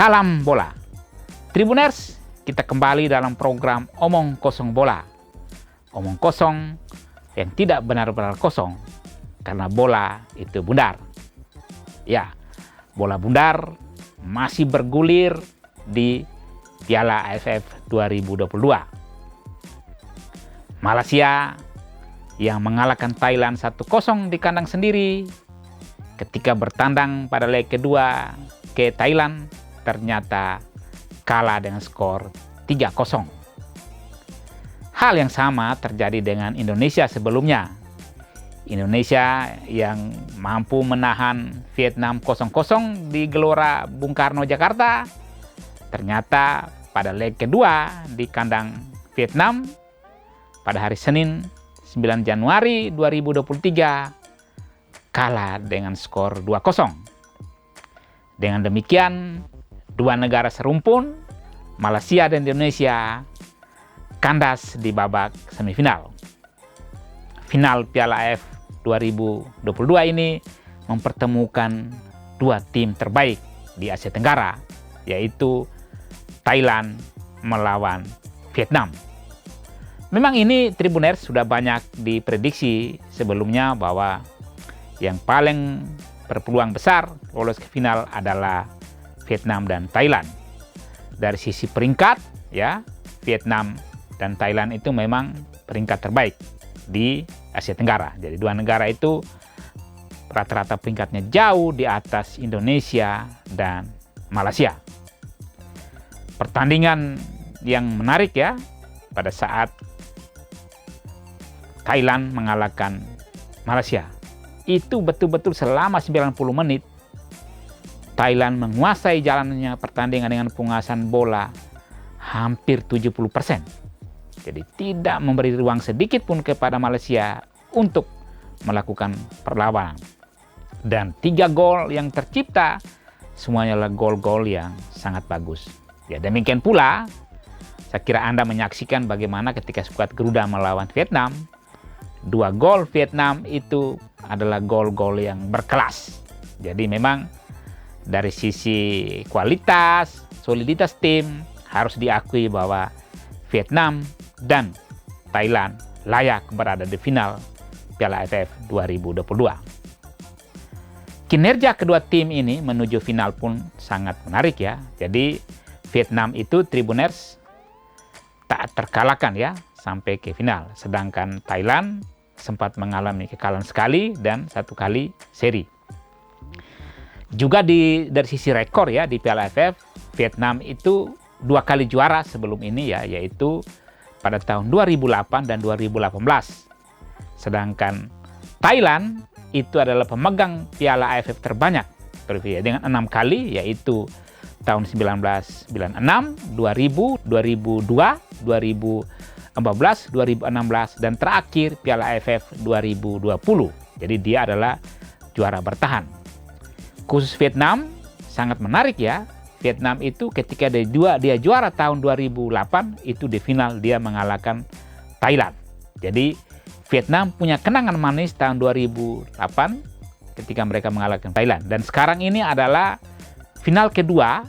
Salam bola. Tribuners, kita kembali dalam program Omong Kosong Bola. Omong kosong yang tidak benar-benar kosong, karena bola itu bundar. Ya, bola bundar masih bergulir di Piala AFF 2022. Malaysia yang mengalahkan Thailand 1-0 di kandang sendiri ketika bertandang pada leg kedua ke Thailand ternyata kalah dengan skor 3-0. Hal yang sama terjadi dengan Indonesia sebelumnya. Indonesia yang mampu menahan Vietnam 0-0 di Gelora Bung Karno, Jakarta, ternyata pada leg kedua di kandang Vietnam pada hari Senin 9 Januari 2023 kalah dengan skor 2-0. Dengan demikian, dua negara serumpun, Malaysia dan Indonesia, kandas di babak semifinal. Final Piala AFF 2022 ini mempertemukan dua tim terbaik di Asia Tenggara, yaitu Thailand melawan Vietnam. Memang ini Tribuners sudah banyak diprediksi sebelumnya bahwa yang paling berpeluang besar lolos ke final adalah Vietnam dan Thailand. Dari sisi peringkat, ya, Vietnam dan Thailand itu memang peringkat terbaik di Asia Tenggara. Jadi dua negara itu rata-rata peringkatnya jauh di atas Indonesia dan Malaysia. Pertandingan yang menarik ya, pada saat Thailand mengalahkan Malaysia. Itu betul-betul selama 90 menit Thailand menguasai jalannya pertandingan dengan penguasaan bola hampir 70%. Jadi tidak memberi ruang sedikit pun kepada Malaysia untuk melakukan perlawanan. Dan 3 gol yang tercipta semuanya adalah gol-gol yang sangat bagus. Ya, demikian pula saya kira Anda menyaksikan bagaimana ketika skuad Garuda melawan Vietnam, 2 gol Vietnam itu adalah gol-gol yang berkelas. Jadi memang dari sisi kualitas, soliditas tim harus diakui bahwa Vietnam dan Thailand layak berada di final Piala AFF 2022. Kinerja kedua tim ini menuju final pun sangat menarik ya. Jadi Vietnam itu Tribuners tak terkalahkan ya sampai ke final. Sedangkan Thailand sempat mengalami kekalahan sekali dan 1 kali seri. Juga dari sisi rekor ya di Piala AFF, Vietnam itu 2 kali juara sebelum ini ya, yaitu pada tahun 2008 dan 2018. Sedangkan Thailand itu adalah pemegang Piala AFF terbanyak dengan 6 kali, yaitu tahun 1996, 2000, 2002, 2014, 2016, dan terakhir Piala AFF 2020. Jadi dia adalah juara bertahan. Khusus Vietnam sangat menarik ya. Vietnam itu ketika dia juara tahun 2008 itu di final dia mengalahkan Thailand. Jadi Vietnam punya kenangan manis tahun 2008 ketika mereka mengalahkan Thailand. Dan sekarang ini adalah final kedua,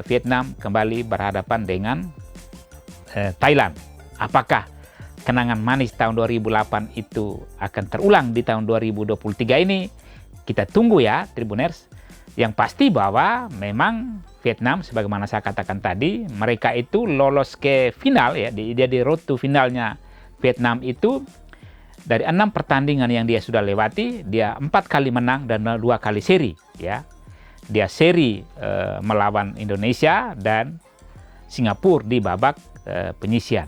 Vietnam kembali berhadapan dengan Thailand. Apakah kenangan manis tahun 2008 itu akan terulang di tahun 2023 ini? Kita tunggu ya, Tribuners. Yang pasti bahwa memang Vietnam, sebagaimana saya katakan tadi, mereka itu lolos ke final ya. Dia di road to finalnya Vietnam itu dari 6 pertandingan yang dia sudah lewati, dia 4 kali menang dan 2 kali seri ya. Dia seri melawan Indonesia dan Singapura di babak penyisihan.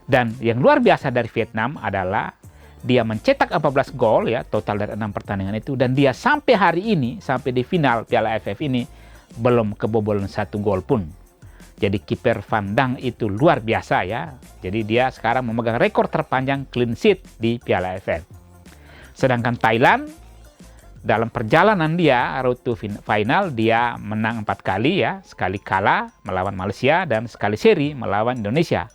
Dan yang luar biasa dari Vietnam adalah dia mencetak 14 gol ya total dari 6 pertandingan itu, dan dia sampai hari ini, sampai di final Piala AFF ini belum kebobolan 1 gol pun. Jadi kiper Van Dang itu luar biasa ya. Jadi dia sekarang memegang rekor terpanjang clean sheet di Piala AFF. Sedangkan Thailand dalam perjalanan dia road to final dia menang 4 kali ya, sekali kalah melawan Malaysia dan sekali seri melawan Indonesia.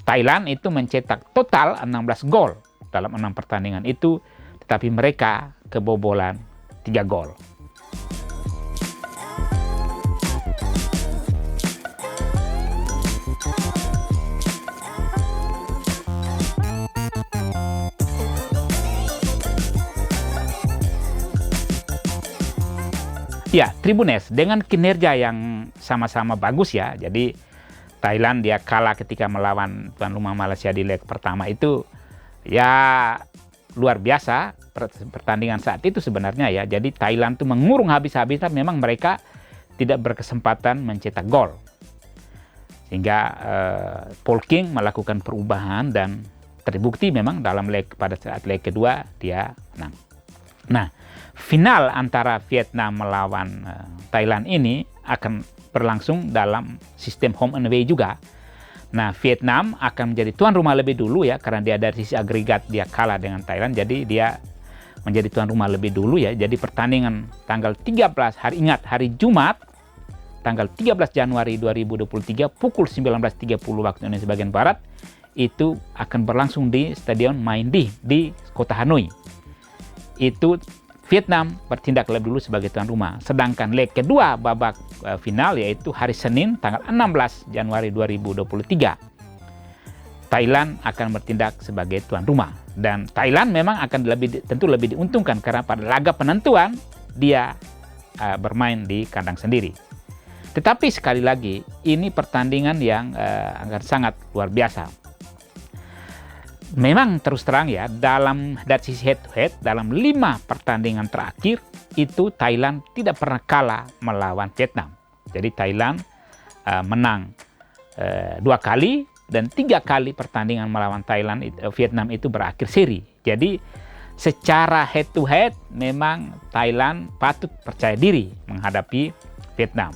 Thailand itu mencetak total 16 gol dalam 6 pertandingan itu, tetapi mereka kebobolan 3 gol. Ya, Tribuners dengan kinerja yang sama-sama bagus ya. Jadi Thailand dia kalah ketika melawan tuan rumah Malaysia di leg pertama itu ya luar biasa pertandingan saat itu sebenarnya ya. Jadi Thailand tuh mengurung habis-habisan, memang mereka tidak berkesempatan mencetak gol. Sehingga Paul King melakukan perubahan dan terbukti memang dalam pada saat leg kedua dia menang. Nah, final antara Vietnam melawan Thailand ini akan berlangsung dalam sistem home and away juga. Nah, Vietnam akan menjadi tuan rumah lebih dulu ya, karena dia dari sisi agregat dia kalah dengan Thailand, jadi dia menjadi tuan rumah lebih dulu ya. Jadi pertandingan tanggal 13 hari Jumat, tanggal 13 Januari 2023 pukul 19.30 waktu Indonesia bagian Barat, itu akan berlangsung di Stadion Mai Dinh di kota Hanoi. Itu Vietnam bertindak lebih dulu sebagai tuan rumah. Sedangkan leg kedua babak final yaitu hari Senin tanggal 16 Januari 2023. Thailand akan bertindak sebagai tuan rumah. Dan Thailand memang akan tentu lebih diuntungkan karena pada laga penentuan dia bermain di kandang sendiri. Tetapi sekali lagi ini pertandingan yang akan sangat luar biasa. Memang terus terang ya, dari sisi head to head dalam 5 pertandingan terakhir itu Thailand tidak pernah kalah melawan Vietnam. Jadi Thailand menang 2 kali dan 3 kali pertandingan melawan Vietnam itu berakhir seri. Jadi secara head to head memang Thailand patut percaya diri menghadapi Vietnam.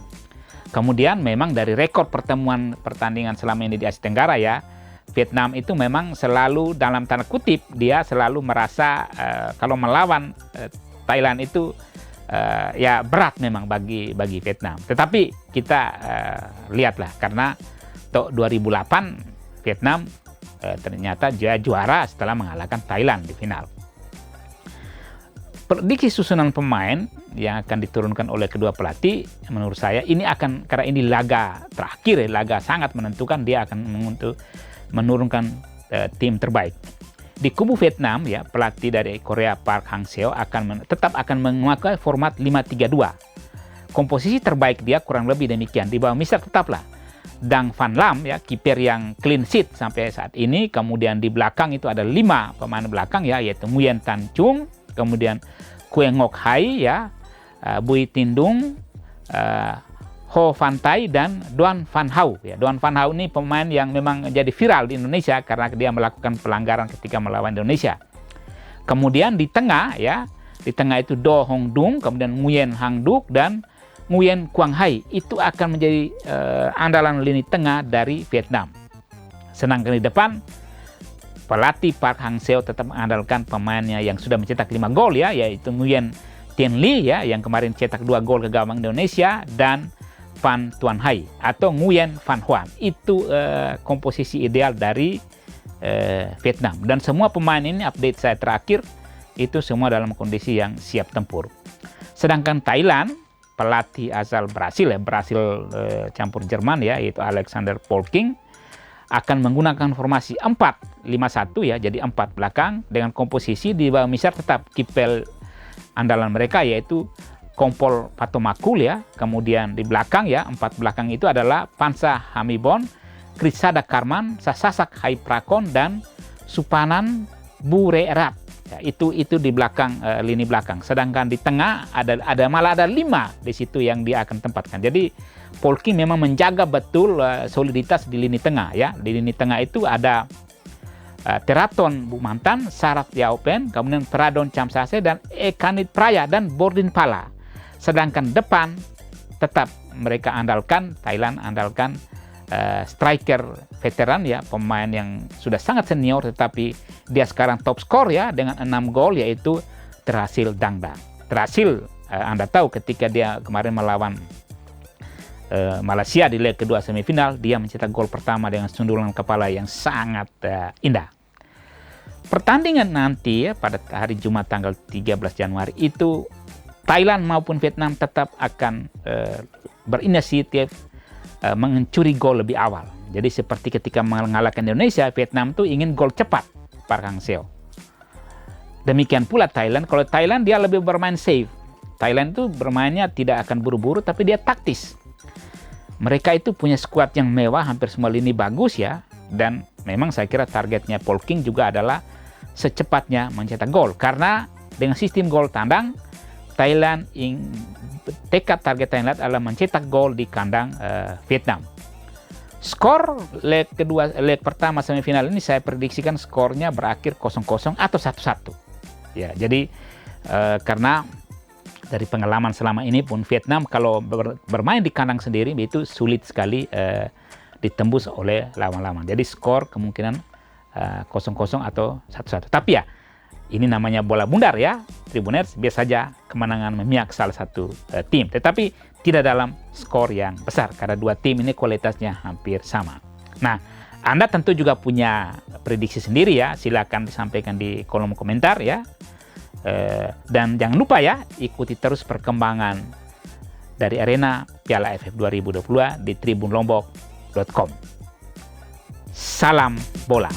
Kemudian memang dari rekor pertandingan selama ini di Asia Tenggara ya, Vietnam itu memang selalu dalam tanda kutip dia selalu merasa kalau melawan Thailand itu ya berat memang bagi Vietnam. Tetapi kita lihatlah karena 2008 Vietnam ternyata juara setelah mengalahkan Thailand di final. Prediksi susunan pemain yang akan diturunkan oleh kedua pelatih menurut saya ini akan, karena ini laga terakhir, laga sangat menentukan, dia akan menurunkan tim terbaik. Di kubu Vietnam ya, pelatih dari Korea Park Hang-seo tetap akan memakai format 5-3-2. Komposisi terbaik dia kurang lebih demikian. Di bawah Mister tetaplah Dang Van Lam ya, kiper yang clean sheet sampai saat ini. Kemudian di belakang itu ada 5 pemain belakang ya, yaitu Nguyen Tan Chung, kemudian Kue Ngoc Hai ya, Bui Tin Dung, Ho Van Tai dan Doan Van Hau. Ya, Doan Van Hau ini pemain yang memang jadi viral di Indonesia karena dia melakukan pelanggaran ketika melawan Indonesia. Kemudian di tengah ya, di tengah itu Do Hong Dung, kemudian Nguyen Hang Duc dan Nguyen Quang Hai. Itu akan menjadi andalan lini tengah dari Vietnam. Sedangkan di depan pelatih Park Hang-seo tetap mengandalkan pemainnya yang sudah mencetak 5 gol ya, yaitu Nguyen Tien Ly ya, yang kemarin cetak 2 gol ke gawang Indonesia, dan Van Tuan Hai atau Nguyen Van Hoan. Itu komposisi ideal dari Vietnam. Dan semua pemain ini update saya terakhir itu semua dalam kondisi yang siap tempur. Sedangkan Thailand, pelatih asal Brasil ya, Brasil campur Jerman ya, yaitu Alexander Paul King, akan menggunakan formasi 4-5-1 ya, jadi 4 belakang dengan komposisi di bawah Mister tetap kiper andalan mereka yaitu Kompol Patomakul ya. Kemudian di belakang ya, 4 belakang itu adalah Pansa Hamibon, Krisada Karman, Sasasak Hai Prakon dan Supanan Burerat. Ya, itu di belakang lini belakang. Sedangkan di tengah malah ada 5 di situ yang dia akan tempatkan. Jadi Paul King memang menjaga betul soliditas di lini tengah ya. Di lini tengah itu ada Teraton Bumantan, Sarat Yaopen, kemudian Pradon Chamsase dan Ekanit Praya dan Bordin Pala. Sedangkan depan tetap mereka andalkan, Thailand andalkan striker veteran ya, pemain yang sudah sangat senior tetapi dia sekarang top skor ya dengan 6 gol yaitu Terasil Dangda. Terasil Anda tahu ketika dia kemarin melawan Malaysia di leg kedua semifinal, dia mencetak gol pertama dengan sundulan kepala yang sangat indah. Pertandingan nanti ya, pada hari Jumat tanggal 13 Januari itu Thailand maupun Vietnam tetap akan berinisiatif mencuri gol lebih awal. Jadi seperti ketika mengalahkan Indonesia, Vietnam tuh ingin gol cepat Park Hang-seo. Demikian pula Thailand. Kalau Thailand dia lebih bermain safe. Thailand itu bermainnya tidak akan buru-buru, tapi dia taktis. Mereka itu punya skuad yang mewah, hampir semua lini bagus ya. Dan memang saya kira targetnya Paul King juga adalah secepatnya mencetak gol. Karena dengan sistem gol tandang, tekad target Thailand adalah mencetak gol di kandang Vietnam. Skor leg pertama semifinal ini saya prediksikan skornya berakhir 0-0 atau 1-1. Ya, jadi karena dari pengalaman selama ini pun Vietnam kalau bermain di kandang sendiri itu sulit sekali ditembus oleh lawan-lawan. Jadi skor kemungkinan 0-0 atau 1-1. Tapi ya, ini namanya bola bundar ya, Tribuners, biasa saja kemenangan memihak salah satu tim. Tetapi tidak dalam skor yang besar, karena dua tim ini kualitasnya hampir sama. Nah, Anda tentu juga punya prediksi sendiri ya, silakan disampaikan di kolom komentar ya. Dan jangan lupa ya, ikuti terus perkembangan dari arena Piala AFF 2022 di tribunlombok.com. Salam bola.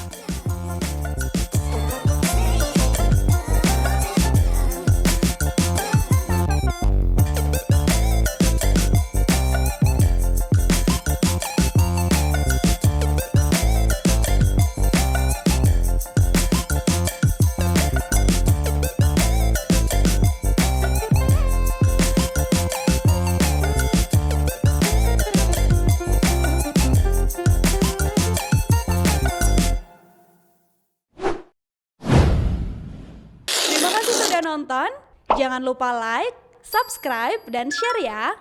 Terima kasih sudah nonton. Jangan lupa like, subscribe, dan share ya.